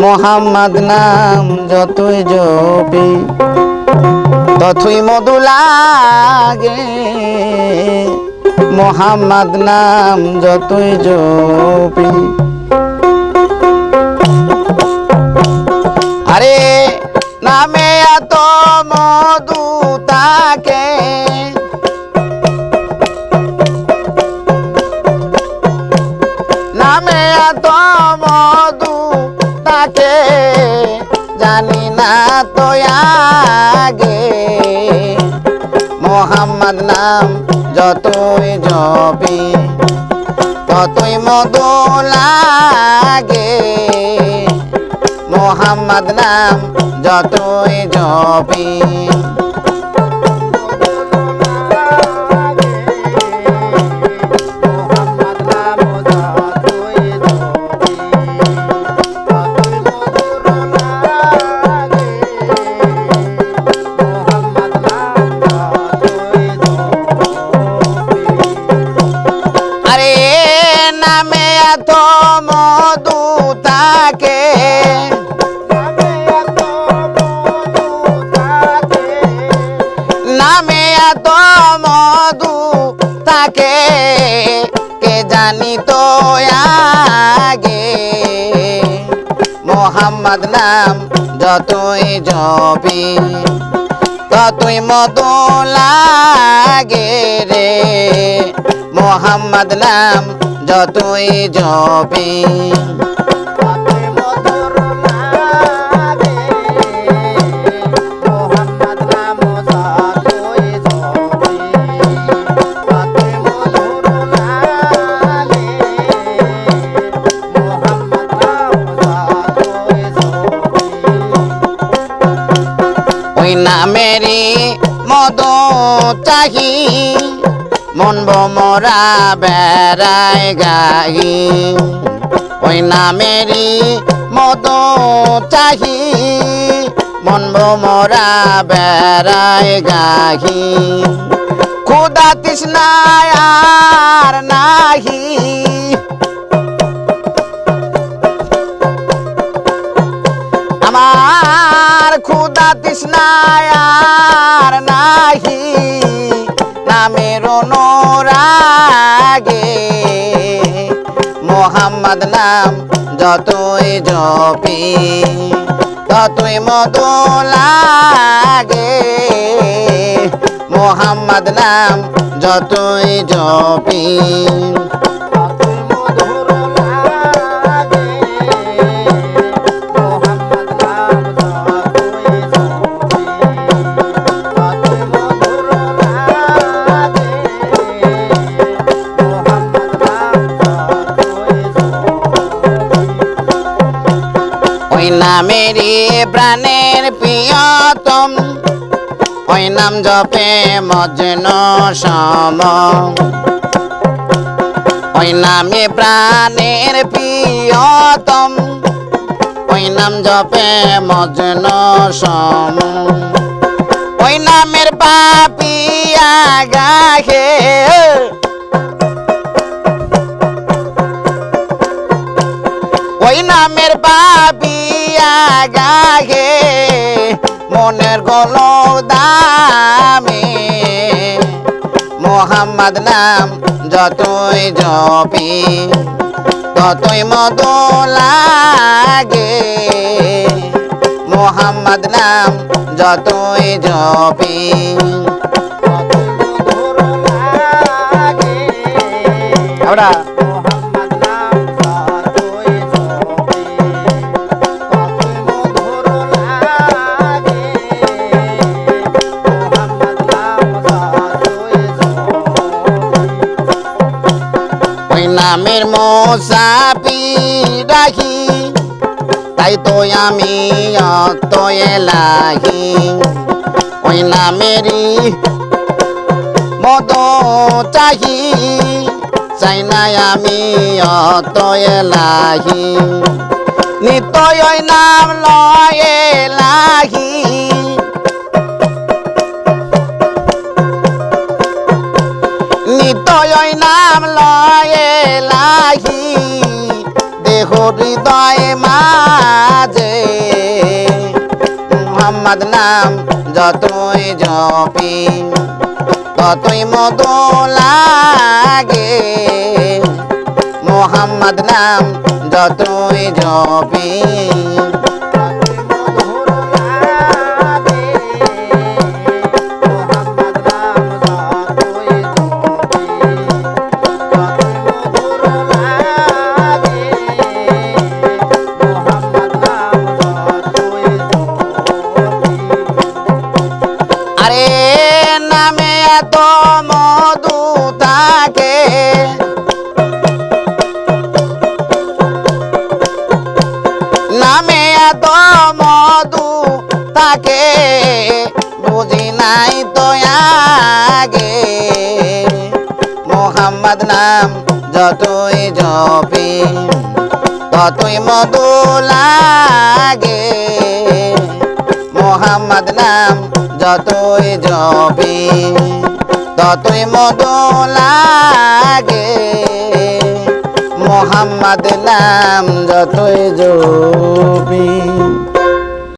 মোহাম্মদ নাম যতই জপি ততই মধু লাগে। মোহাম্মদ নাম যতই জপি। আরে নামে এত মধু থাকে, নামে এত মধু থাকে, জানি না তো আগে। মোহাম্মদ নাম যতই জপি ততই মধু লাগে। মোহাম্মদ নাম যতই জপি। আরে নামে এত মধু থাকে, নামে এত মধু থাকে, কে জানি তো আগে। মোহাম্মদ নাম যতই জপি ততই মধু লাগে রে। মোহাম্মদ নাম যতই জপি। ওই নামেরই মধু চাহি মন ভমরা বেড়ায় গাহি। ওই নামেরই মধু চাহি মন ভমরা বেড়ায় গাহি। ক্ষুধা তৃষ্ণায় আর নাহি, আমার ক্ষুধা তৃষ্ণায় আর নাহি। নামের অনুরাগে মোহাম্মদ নাম যতই জপি ততই মধু লাগে। মোহাম্মদ নাম যতই জপি। ওই নামেরই প্রাণের প্রিয়তম, ওই নাম জপে মজনু সম। ওই নামে প্রাণের প্রিয়তম, ওই নাম জপে মজনু সম। ওই নামের পাপিয়া গাহে, ওই নামের পাপিয়া গাহে। মনের গলো দামে মোহাম্মদ নাম যতই জপি ততই মধু লাগে। মোহাম্মদ নাম যতই জপি। আমরা নামের মুসাফির রাখি, তাই তো আমি অত এলাহি। ওই নামেরই মধু চাহি, চাই না আমি অত এলাহি। নিত্যই ওই নাম লয় এলাহি। নিত্যই ওই নাম লয় এলাহি। দেহ হৃদয় মাঝে মোহাম্মদ নাম যতই জপি ততই মধু লাগে মোহাম্মদ নাম যতই জপি নামে এত মধু থাকে নামে এত মধু থাকে বুঝি নাই তো আগে মোহাম্মদ নাম যতই জপি ততই মধু লাগে মোহাম্মদ নাম যতই জপি ততই মধু লাগে মোহাম্মদ নাম যতই জপি